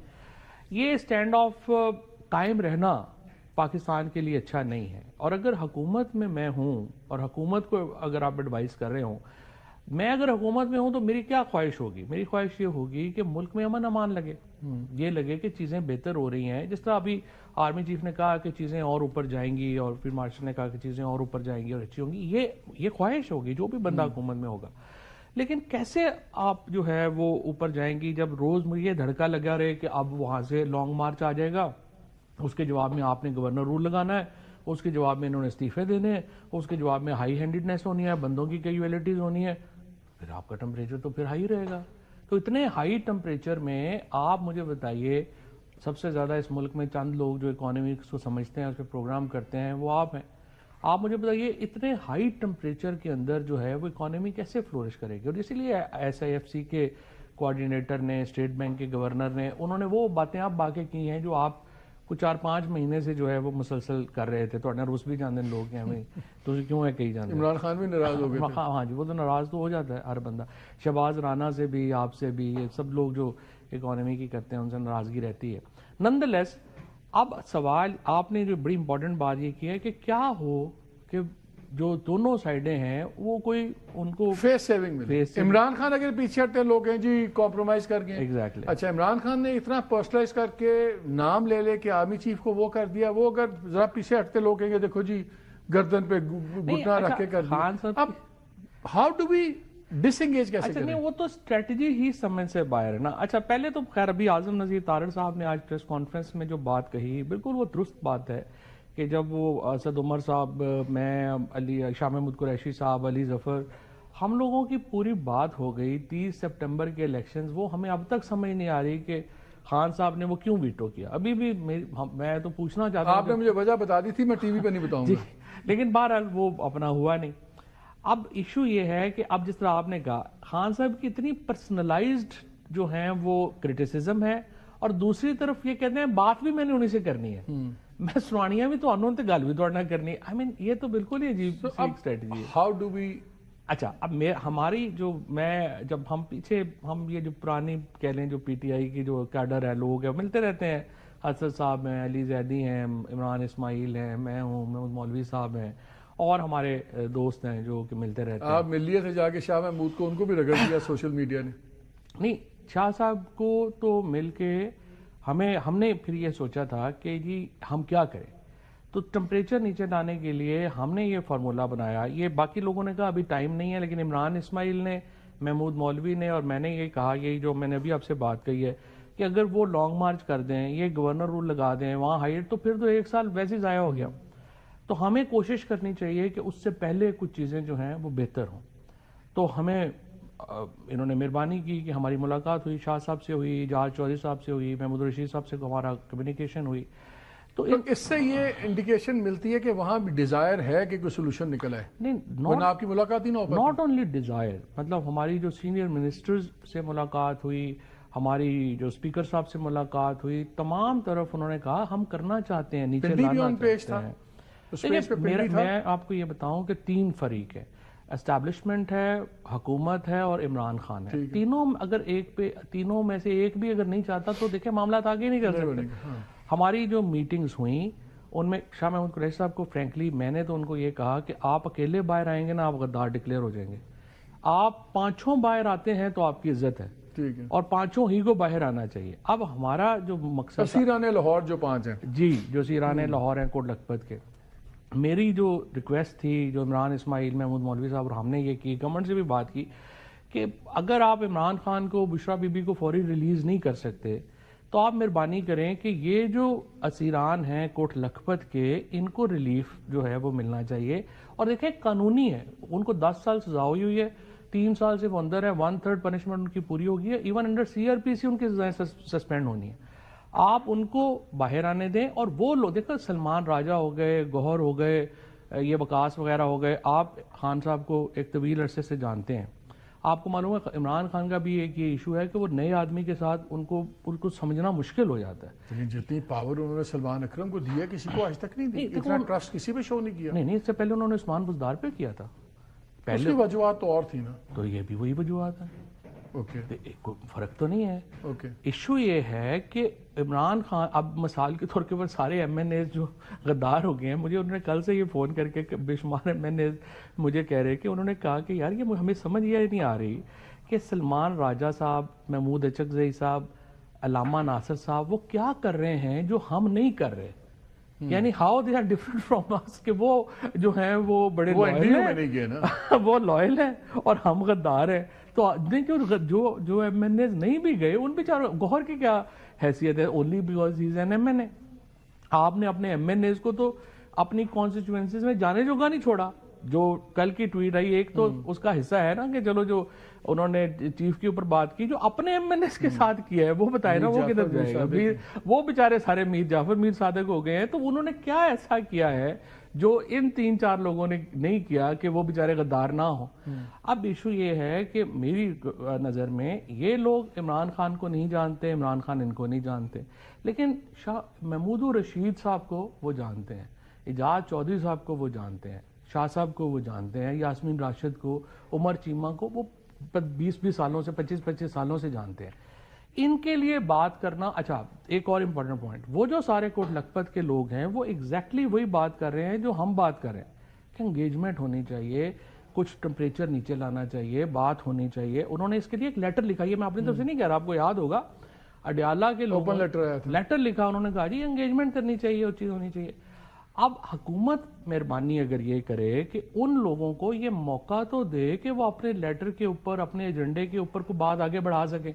یہ سٹینڈ آف قائم رہنا پاکستان کے لیے اچھا نہیں ہے. اور اگر حکومت میں ہوں اور حکومت کو اگر آپ ایڈوائز کر رہے ہوں, میں اگر حکومت میں ہوں تو میری کیا خواہش ہوگی؟ میری خواہش یہ ہوگی کہ ملک میں امن امان لگے, یہ لگے کہ چیزیں بہتر ہو رہی ہیں. جس طرح ابھی آرمی چیف نے کہا کہ چیزیں اور اوپر جائیں گی, اور پھر مارشل نے کہا کہ چیزیں اور اوپر جائیں گی اور اچھی ہوں گی, یہ خواہش ہوگی جو بھی بندہ حکومت میں ہوگا. لیکن کیسے آپ جو ہے وہ اوپر جائیں گی جب روز مجھے یہ دھڑکا لگا رہے کہ اب وہاں سے لانگ مارچ آ جائے گا, اس کے جواب میں آپ نے گورنر رول لگانا ہے, اس کے جواب میں انہوں نے استعفے دینے ہیں, اس کے جواب میں ہائی ہینڈیڈنیس ہونی ہے, بندوں کی کیجویلٹیز ہونی ہے, پھر آپ کا ٹمپریچر تو پھر ہائی رہے گا. تو اتنے ہائی ٹمپریچر میں آپ مجھے بتائیے, سب سے زیادہ اس ملک میں چند لوگ جو اکانومکس کو سمجھتے ہیں, اس پہ پروگرام کرتے ہیں, وہ آپ ہیں. آپ مجھے بتائیے اتنے ہائی ٹمپریچر کے اندر جو ہے وہ اکانومی کیسے فلورش کرے گی؟ اور اسی لیے ایس آئی ایف سی کے کوآرڈینیٹر نے, اسٹیٹ بینک کے گورنر نے, انہوں نے وہ باتیں آپ باقی کی ہیں جو آپ کچھ 4-5 مہینے سے جو ہے وہ مسلسل کر رہے تھے. تو روس بھی جانتے لوگ ہیں ہمیں تو کیوں ہے کہیں جانتے. عمران خان بھی ناراض ہو گئے. ہاں جی, وہ تو ناراض تو ہو جاتا ہے ہر بندہ. شہباز رانا سے بھی, آپ سے بھی, یہ سب لوگ جو اکانومی کی کرتے ہیں ان سے ناراضگی رہتی ہے. نان لیس اب سوال آپ نے جو بڑی امپورٹنٹ بات یہ کی ہے کہ کیا ہو کہ جو دونوں سائڈیں ہیں وہ کوئی ان کو فیس سیونگ ملے. عمران خان اگر پیچھے ہٹتے لوگ ہیں جی کمپرومائز کر گئے. ایگزیکٹلی. اچھا عمران خان نے اتنا پرسنلائز کر کے نام لے کے آرمی چیف کو وہ کر دیا, وہ اگر ذرا پیچھے ہٹتے لوگ کہیں گے دیکھو جی گردن پہ گھٹنا رکھ کے کر دیا. اب how do we disengage کیسے کریں؟ نہیں, وہ تو اسٹریٹجی ہی سمجھ سے باہر ہے نا. اچھا پہلے تو خیر ابھی اعظم نذیر تارڑ صاحب نے آج پریس کانفرنس میں جو بات کہی بالکل وہ درست بات ہے کہ جب وہ اسد عمر صاحب, میں, علی شاہ محمود قریشی صاحب, علی ظفر, ہم لوگوں کی پوری بات ہو گئی 30 سپٹمبر کے الیکشنز. وہ ہمیں اب تک سمجھ نہیں آ رہی کہ خان صاحب نے وہ کیوں ویٹو کیا. ابھی بھی میں تو پوچھنا چاہتا ہوں, آپ نے مجھے وجہ بتا دی تھی, میں ٹی وی پہ نہیں بتاؤں گا, لیکن بہرحال وہ اپنا ہوا نہیں. اب ایشو یہ ہے کہ اب جس طرح آپ نے کہا خان صاحب کی اتنی پرسنلائزڈ جو ہیں وہ کرٹیسزم ہے, اور دوسری طرف یہ کہتے ہیں بات بھی میں نے انہیں سے کرنی ہے, میں سنانیاں بھی تو انہوں تے گل بھی توڑنا کرنی. آئی مین یہ تو بالکل ہی عجیب اسٹریٹجی ہے. ہاؤ ڈو وی اچھا اب ہماری جو جب ہم پیچھے ہم یہ جو پرانی کہہ لیں جو پی ٹی آئی کی جو کیڈر ہے, لوگ ہیں, ملتے رہتے ہیں. حسن صاحب ہیں, علی زیدی ہیں, عمران اسماعیل ہیں, میں ہوں, محمود مولوی صاحب ہیں, اور ہمارے دوست ہیں جو کہ ملتے رہتے ہیں. آپ مل لیے تھے جا کے شاہ محمود کو, ان کو بھی رگڑ دیا سوشل میڈیا نے. نہیں, شاہ صاحب کو تو مل کے ہم نے پھر یہ سوچا تھا کہ جی ہم کیا کریں. تو ٹمپریچر نیچے لانے کے لیے ہم نے یہ فارمولا بنایا. یہ باقی لوگوں نے کہا ابھی ٹائم نہیں ہے, لیکن عمران اسماعیل نے محمود مولوی نے اور میں نے یہ کہا, یہی جو میں نے ابھی آپ سے بات کہی ہے کہ اگر وہ لانگ مارچ کر دیں, یہ گورنر رول لگا دیں وہاں ہائٹ, تو پھر تو 1 سال ویسے ضائع ہو گیا. تو ہمیں کوشش کرنی چاہیے کہ اس سے پہلے کچھ چیزیں جو ہیں وہ بہتر ہوں. تو ہمیں انہوں نے مہربانی کی کہ ہماری ملاقات ہوئی, شاہ صاحب سے ہوئی, جہاز چودھری صاحب سے ہوئی, محمود رشید صاحب سے ہمارا کمیونیکیشن ہوئی. تو اس سے یہ انڈیکیشن ملتی ہے کہ وہاں بھی ڈیزائر ہے کہ کوئی سولوشن نکلا ہے. نہیں, آپ کی ملاقات ہی نہ ہو پاتی. ناٹ اونلی ڈیزائر, مطلب ہماری جو سینئر منسٹرز سے ملاقات ہوئی, ہماری جو اسپیکر صاحب سے ملاقات ہوئی, تمام طرف انہوں نے کہا ہم کرنا چاہتے ہیں, نیچے لانا چاہتے ہیں. میں آپ کو یہ بتاؤں کہ 3 فریق ہے, اسٹیبلشمنٹ ہے, حکومت ہے اور عمران خان ہے. تینوں میں سے ایک بھی اگر نہیں چاہتا تو دیکھیں معاملات آگے نہیں کر سکتے. ہماری جو میٹنگز ہوئیں ان میں شاہ محمود قریشی صاحب کو فرینکلی میں نے تو ان کو یہ کہا کہ آپ اکیلے باہر آئیں گے نا آپ غدار ڈکلیئر ہو جائیں گے. آپ 5 باہر آتے ہیں تو آپ کی عزت ہے, اور 5 ہی کو باہر آنا چاہیے. اب ہمارا جو مقصد اسیران لاہور جو 5 ہیں, جی جو اسیران لاہور ہیں کوٹ لکھپت کے, میری جو ریکویسٹ تھی جو عمران اسماعیل, محمود مولوی صاحب اور ہم نے یہ کی, گورنمنٹ سے بھی بات کی کہ اگر آپ عمران خان کو, بشرا بی بی کو فوری ریلیز نہیں کر سکتے تو آپ مہربانی کریں کہ یہ جو اسیران ہیں کوٹ لکھپت کے, ان کو ریلیف جو ہے وہ ملنا چاہیے. اور دیکھیں قانونی ہے, ان کو 10 سال سزا ہوئی ہے, 3 سال سے وہ اندر ہے, 1/3 پنشمنٹ ان کی پوری ہوگی ہے, ایون انڈر CRPC ان کی سزائیں سسپینڈ ہونی ہے. آپ ان کو باہر آنے دیں. اور وہ لوگ دیکھو, سلمان راجہ ہو گئے, گوہر ہو گئے, یہ وقاص وغیرہ ہو گئے, آپ خان صاحب کو ایک طویل عرصے سے جانتے ہیں. آپ کو معلوم ہے عمران خان کا بھی ایک یہ ایشو ہے کہ وہ نئے آدمی کے ساتھ ان کو سمجھنا مشکل ہو جاتا ہے. لیکن جتنی پاور انہوں نے سلمان اکرم کو دیا کسی کو آج تک نہیں دی, اتنا ٹرسٹ کسی پہ شو نہیں کیا. نہیں, اس سے پہلے انہوں نے عثمان بزدار پہ کیا تھا. اس کی وجوہات تو اور تھی نا, تو یہ بھی وہی وجوہات ہیں. اوکے, کوئی فرق تو نہیں ہے. اوکے, ایشو یہ ہے کہ عمران خان, اب مثال کے طور پر سارے MNAs جو غدار ہو گئے ہیں, مجھے انہوں نے کل سے یہ فون کر کے بے شمار MNAs مجھے کہہ رہے کہ انہوں نے کہا کہ یار یہ ہمیں سمجھ یہ نہیں آ رہی کہ سلمان راجہ صاحب, محمود اچکزئی صاحب, علامہ ناصر صاحب وہ کیا کر رہے ہیں جو ہم نہیں کر رہے. یعنی how they are different from اس, کہ وہ جو ہیں وہ بڑے لوئل ہیں, وہ لوئل ہیں اور ہم غدار ہیں. تو جو MNAs نہیں بھی گئے ان بیچاروں, گوہر کی کیا حیثیت ہے, only because he is an MNA. آپ نے اپنے MNAs کو تو اپنی کانسٹیچوئنسیز میں جانے جوگا نہیں چھوڑا. جو کل کی ٹویٹ آئی ایک تو اس کا حصہ ہے نا کہ چلو جو انہوں نے چیف کے اوپر بات کی, جو اپنے MNAs کے ساتھ کیا ہے وہ بتائے نا وہ کدھر جائے گا. وہ بیچارے سارے میر جعفر, میر صادق ہو گئے ہیں, تو انہوں نے کیا ایسا کیا ہے جو ان 3-4 لوگوں نے نہیں کیا کہ وہ بیچارے غدار نہ ہوں. اب ایشو یہ ہے کہ میری نظر میں یہ لوگ عمران خان کو نہیں جانتے, عمران خان ان کو نہیں جانتے, لیکن شاہ محمود رشید صاحب کو وہ جانتے ہیں, اعجاز چودھری صاحب کو وہ جانتے ہیں, شاہ صاحب کو وہ جانتے ہیں, یاسمین راشد کو, عمر چیمہ کو وہ 20 سالوں سے 25 سالوں سے جانتے ہیں. ان کے لیے بات کرنا. اچھا ایک اور امپورٹنٹ پوائنٹ, وہ جو سارے کوٹ لکھپت کے لوگ ہیں وہ ایگزیکٹلی وہی بات کر رہے ہیں جو ہم بات کر رہے ہیں کہ انگیجمنٹ ہونی چاہیے, کچھ ٹمپریچر نیچے لانا چاہیے, بات ہونی چاہیے. انہوں نے اس کے لیے ایک لیٹر لکھا, یہ میں اپنی طرف سے نہیں کہہ رہا, آپ کو یاد ہوگا اڈیالہ کے لوگوں نے لیٹر لکھا, انہوں نے کہا جی انگیجمنٹ کرنی چاہیے, اور چیز ہونی چاہیے. اب حکومت مہربانی اگر یہ کرے کہ ان لوگوں کو یہ موقع تو دے کہ وہ اپنے لیٹر کے اوپر, اپنے ایجنڈے کے اوپر کو بات آگے بڑھا سکیں.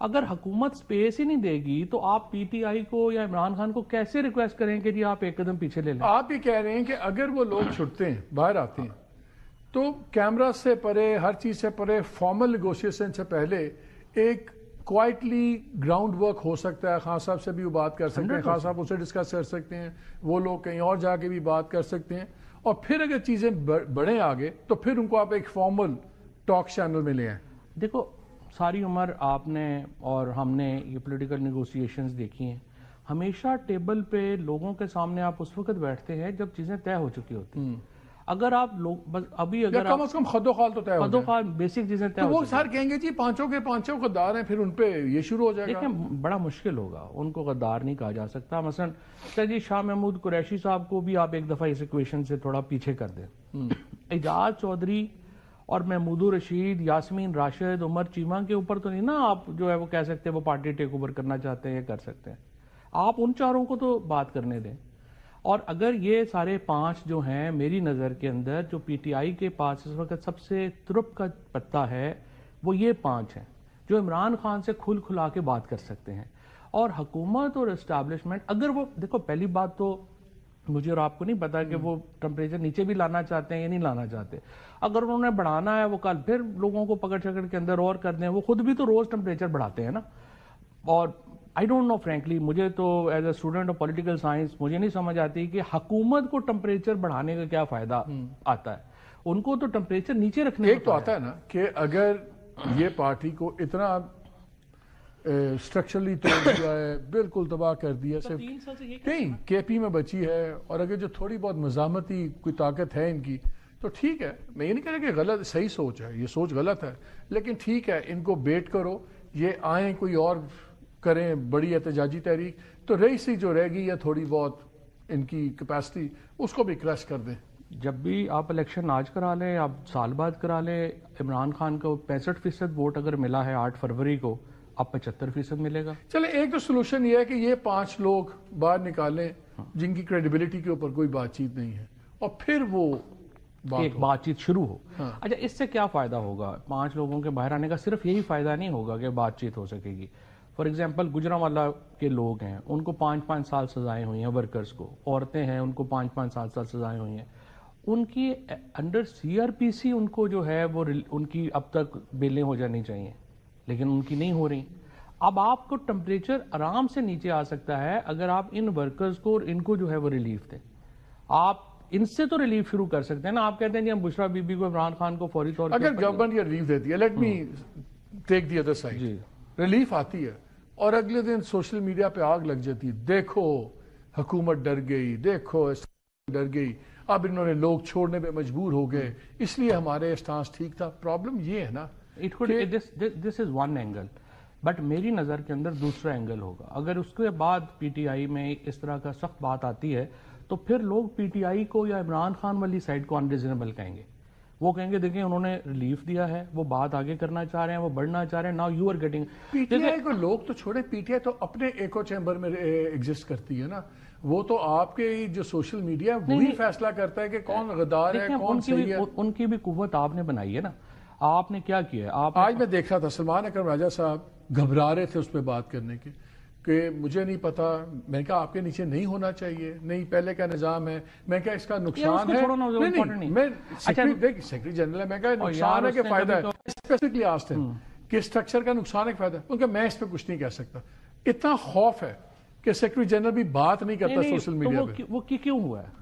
اگر حکومت سپیس ہی نہیں دے گی تو آپ PTI کو یا عمران خان کو کیسے ریکویسٹ کریں کہ جی آپ ایک قدم پیچھے لے لیں. آپ یہ کہہ رہے ہیں کہ اگر وہ لوگ چھٹتے ہیں, باہر آتے ہیں, تو کیمرہ سے پرے, ہر چیز سے پرے, فارمل نیگوشیشن سے پہلے ایک کوائٹلی گراؤنڈ ورک ہو سکتا ہے. خان صاحب سے بھی وہ بات کر سکتے ہیں, خان صاحب اسے ڈسکس کر سکتے ہیں, وہ لوگ کہیں اور جا کے بھی بات کر سکتے ہیں, اور پھر اگر چیزیں بڑھیں آگے تو پھر ان کو آپ ایک فارمل ٹاک چینل میں لے آئیں. دیکھو ساری عمر آپ نے اور ہم نے یہ پولیٹیکل نیگوسیشنز دیکھی ہیں, ہمیشہ ٹیبل پہ لوگوں کے سامنے آپ اس وقت بیٹھتے ہیں جب چیزیں طے ہو چکی ہوتی ہیں. اگر آپ لوگ بس ابھی اگر کم از کم خد و خال تو طے ہو جائے, خد و خال بیسک چیزیں طے ہو, وہ سر کہیں گے جی 5 کے 5 غدار ہیں, پھر ان پہ یہ شروع ہو جائے گا. دیکھیں بڑا مشکل ہوگا, ان کو غدار نہیں کہا جا سکتا. مثلا جی شاہ محمود قریشی صاحب کو بھی آپ ایک دفعہ اس ایکویشن سے تھوڑا پیچھے کر دیں. اعجاز چودھری اور محمود رشید, یاسمین راشد, عمر چیمہ کے اوپر تو نہیں نا آپ جو ہے وہ کہہ سکتے ہیں وہ پارٹی ٹیک اوور کرنا چاہتے ہیں یا کر سکتے ہیں. آپ ان 4 کو تو بات کرنے دیں. اور اگر یہ سارے 5 جو ہیں میری نظر کے اندر جو PTI کے پاس اس وقت سب سے ترپ کا پتا ہے وہ یہ 5 ہیں جو عمران خان سے کھل کھلا کے بات کر سکتے ہیں. اور حکومت اور اسٹیبلشمنٹ اگر وہ دیکھو پہلی بات تو مجھے اور آپ کو نہیں پتا کہ وہ ٹمپریچر نیچے بھی لانا چاہتے ہیں یا نہیں لانا چاہتے. اگر انہوں نے بڑھانا ہے وہ کل پھر لوگوں کو پکڑ چکڑ کے اندر اور کر دیں. وہ خود بھی تو روز ٹمپریچر بڑھاتے ہیں نا. اور آئی ڈونٹ نو فرینکلی مجھے تو as a student of political science مجھے نہیں سمجھ آتی کہ حکومت کو ٹمپریچر بڑھانے کا کیا فائدہ آتا ہے. ان کو تو ٹمپریچر نیچے رکھنے ایک تو آتا ہے نا کہ اگر یہ پارٹی کو اتنا اسٹرکچرلی توڑ دیا ہے, بالکل تباہ کر دیا, صرف نہیں کے پی میں بچی ہے, اور اگر جو تھوڑی بہت مزاحمتی کوئی طاقت ہے ان کی تو ٹھیک ہے. میں یہ نہیں کہہ رہا کہ غلط صحیح سوچ ہے, یہ سوچ غلط ہے, لیکن ٹھیک ہے ان کو بیٹ کرو, یہ آئیں کوئی اور کریں بڑی احتجاجی تحریک, تو رئیسی جو رہ گی یا تھوڑی بہت ان کی کیپیسٹی اس کو بھی کرش کر دیں. جب بھی آپ الیکشن آج کرا لیں, آپ سال بعد کرا لیں, عمران خان کو 65% ووٹ اگر ملا ہے 8 فروری کو, اب 75% ملے گا. چلے ایک تو سولوشن یہ ہے کہ یہ 5 لوگ باہر نکالیں جن کی کریڈیبلٹی کے اوپر کوئی بات چیت نہیں ہے, اور پھر وہ بات چیت شروع ہو. اچھا اس سے کیا فائدہ ہوگا 5 لوگوں کے باہر آنے کا؟ صرف یہی فائدہ نہیں ہوگا کہ بات چیت ہو سکے گی. فار ایگزامپل گجرانوالہ کے لوگ ہیں, ان کو 5-5 سال سزائیں ہوئی ہیں, ورکرز کو, عورتیں ہیں ان کو 5-5 سال سزائیں ہوئی ہیں. ان کی انڈر CRPC ان کو جو ہے وہ ان کی اب تک بیلیں ہو جانی چاہیے, لیکن ان کی نہیں ہو رہی. اب آپ کو ٹمپریچر آرام سے نیچے آ سکتا ہے اگر آپ ان ورکرز کو اور ان کو جو ہے وہ ریلیف دیں. آپ ان سے تو ریلیف شروع کر سکتے ہیں نا. آپ کہتے ہیں جی ہم بشرا بی بی کو, عمران خان کو فوری طور پر اگر گورنمنٹ یہ ریلیف دیتی ہے, let me take the other side, relief آتی ہے اور اگلے دن سوشل میڈیا پہ آگ لگ جاتی ہے, دیکھو حکومت ڈر گئی, دیکھو ڈر گئی, اب انہوں نے لوگ چھوڑنے پہ مجبور ہو گئے, اس لیے ہمارے اسٹانس ٹھیک تھا. پرابلم یہ ہے نا, دس از ون اینگل, بٹ میری نظر کے اندر دوسرا اینگل ہوگا. اگر اس کے بعد پی ٹی آئی میں اس طرح کا سخت بات آتی ہے تو پھر لوگ پی ٹی آئی کو یا عمران خان والی سائڈ کو انریزنیبل کہیں گے. وہ کہیں گے دیکھیں انہوں نے ریلیف دیا ہے, وہ بات آگے کرنا چاہ رہے ہیں, وہ بڑھنا چاہ رہے ہیں, now you are getting. P T I کو لوگ تو چھوڑے, پی ٹی آئی تو اپنے ایکو چیمبر میں ایگزسٹ کرتی ہے نا. وہ تو آپ کے جو سوشل میڈیا ہے وہی فیصلہ کرتا ہے کہ کون غدار ہے, کون صحیح ہے. ان کی بھی قوت آپ نے بنائی ہے نا. آپ نے کیا کیا ہے؟ آج میں دیکھ رہا تھا سلمان اکرم راجہ صاحب گھبرا رہے تھے اس پہ بات کرنے کے کہ مجھے نہیں پتا. میں کہا آپ کے نیچے نہیں ہونا چاہیے, نہیں پہلے کا نظام ہے. میں کہا اس کا نقصان ہے, میں سیکرٹری جنرل ہے, میں کہا نقصان ہے کہ فائدہ ہے. اسپیسیفکلی آستے ہیں کہ اسٹرکچر کا نقصان ہے کہ فائدہ ہے, کیونکہ میں اس پہ کچھ نہیں کہہ سکتا. اتنا خوف ہے کہ سیکرٹری جنرل بھی بات نہیں کرتا سوشل میڈیا پہ. وہ کیوں ہوا ہے؟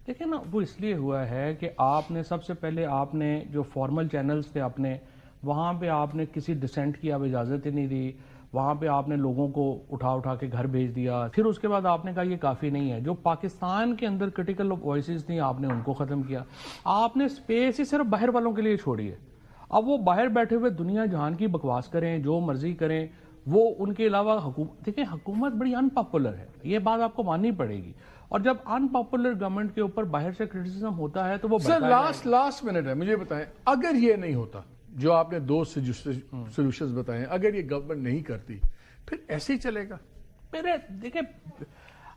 دیکھیں نا, وہ اس لیے ہوا ہے کہ آپ نے سب سے پہلے آپ نے جو فارمل چینلز تھے اپنے, وہاں پہ آپ نے کسی ڈسینٹ کی اب اجازت ہی نہیں دی. وہاں پہ آپ نے لوگوں کو اٹھا کے گھر بھیج دیا. پھر اس کے بعد آپ نے کہا یہ کافی نہیں ہے. جو پاکستان کے اندر کرٹیکل وائسز تھیں آپ نے ان کو ختم کیا. آپ نے سپیس ہی صرف باہر والوں کے لیے چھوڑی ہے. اب وہ باہر بیٹھے ہوئے دنیا جہان کی بکواس کریں, جو مرضی کریں, وہ ان کے علاوہ حکومت. دیکھیں حکومت بڑی ان پاپولر ہے, یہ بات آپ کو ماننی پڑے گی. اور جب ان پاپولر گورنمنٹ کے اوپر باہر سے کرٹیسزم ہوتا ہے تو وہ سر لاسٹ منٹ ہے, مجھے بتائیں اگر یہ نہیں ہوتا جو آپ نے 2 سولوشنز بتائے, اگر یہ گورنمنٹ نہیں کرتی پھر ایسے ہی چلے گا. میرے دیکھیں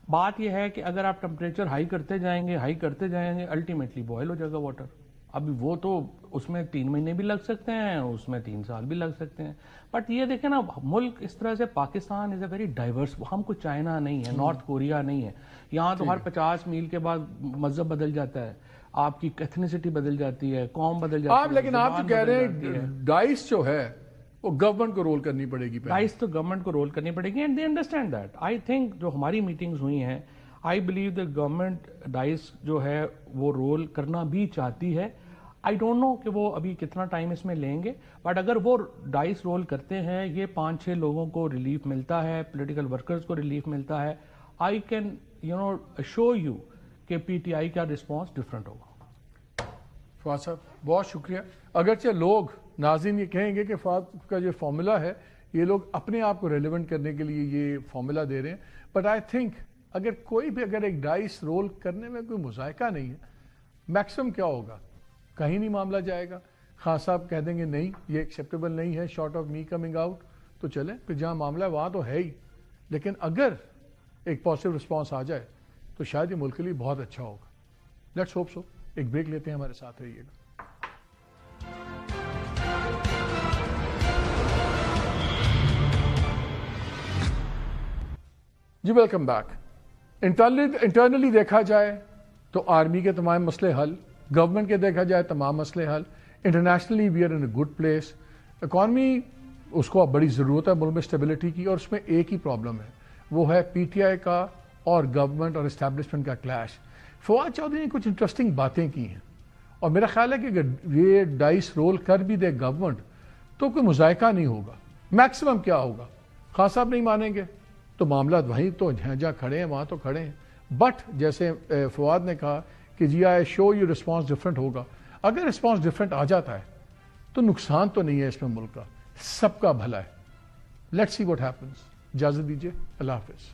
بات یہ ہے کہ اگر آپ ٹمپریچر ہائی کرتے جائیں گے الٹیمیٹلی بوائل ہو جائے گا واٹر. ابھی وہ تو اس میں 3 مہینے بھی لگ سکتے ہیں, اس میں 3 سال بھی لگ سکتے ہیں. بٹ یہ دیکھیں نا, ملک اس طرح سے, پاکستان از اے ویری ڈائیورس. ہم کو چائنا نہیں ہے, نارتھ کوریا نہیں ہے. یہاں تو ہر 50 میل کے بعد مذہب بدل جاتا ہے, آپ کی ایتھنیسٹی بدل جاتی ہے, قوم بدل جاتی ہے. لیکن آپ جو کہہ رہے ہیں ڈائس جو ہے وہ گورنمنٹ کو رول کرنی پڑے گی. ڈائس تو گورنمنٹ کو رول کرنی پڑے گی, and they understand that. I think جو ہماری میٹنگز ہوئی ہیں, I believe that government dais جو ہے وہ رول کرنا بھی چاہتی ہے. آئی ڈونٹ نو کہ وہ ابھی کتنا ٹائم اس میں لیں گے, بٹ اگر وہ ڈائس رول کرتے ہیں, یہ 5-6 لوگوں کو ریلیف ملتا ہے, پولیٹیکل ورکرز کو ریلیف ملتا ہے, آئی کین شو یو کہ پی ٹی آئی کا رسپانس ڈفرنٹ ہوگا. فواد صاحب بہت شکریہ. اگرچہ لوگ ناظرین یہ کہیں گے کہ فواد کا جو فارمولا ہے یہ لوگ اپنے آپ کو ریلیونٹ کرنے کے لیے یہ فارمولا دے رہے ہیں, بٹ آئی تھنک اگر کوئی بھی اگر ایک ڈائس رول کرنے میں کوئی مذائقہ نہیں ہے, میکسیمم کیا ہوگا, کہیں نہیں معاملہ جائے گا. خان صاحب کہہ دیں گے نہیں یہ ایکسیپٹیبل نہیں ہے, short of me coming out, تو چلیں پھر جہاں معاملہ ہے وہاں تو ہے ہی. لیکن اگر ایک پازیٹیو رسپانس آ جائے تو شاید یہ ملک کے لیے بہت اچھا ہوگا. Let's hope so. ایک بریک لیتے ہیں, ہمارے ساتھ رہیے گا. جی ویلکم بیک. انٹرنلی دیکھا جائے تو آرمی کے تمام مسئلے حل, گورنمنٹ کے دیکھا جائے تمام مسئلے حل, internationally we are in a good place, economy اس کو اب بڑی ضرورت ہے ملک میں اسٹیبلٹی کی, اور اس میں ایک ہی پرابلم ہے, وہ ہے پی ٹی آئی کا اور گورنمنٹ اور اسٹیبلشمنٹ کا کلیش. فواد چودھری نے کچھ انٹرسٹنگ باتیں کی ہیں, اور میرا خیال ہے کہ اگر یہ ڈائس رول کر بھی دے گورنمنٹ تو کوئی مذائقہ نہیں ہوگا. میکسیمم کیا ہوگا, خان صاحب نہیں مانیں گے تو معاملات وہیں تو جہاں کھڑے ہیں وہاں تو کھڑے ہیں. بٹ جیسے فواد نے کہا کہ جی آئی شو یو رسپانس ڈفرینٹ ہوگا, اگر رسپانس ڈفرینٹ آ جاتا ہے تو نقصان تو نہیں ہے اس میں ملک کا, سب کا بھلا ہے. Let's see what happens. اجازت دیجیے, اللہ حافظ.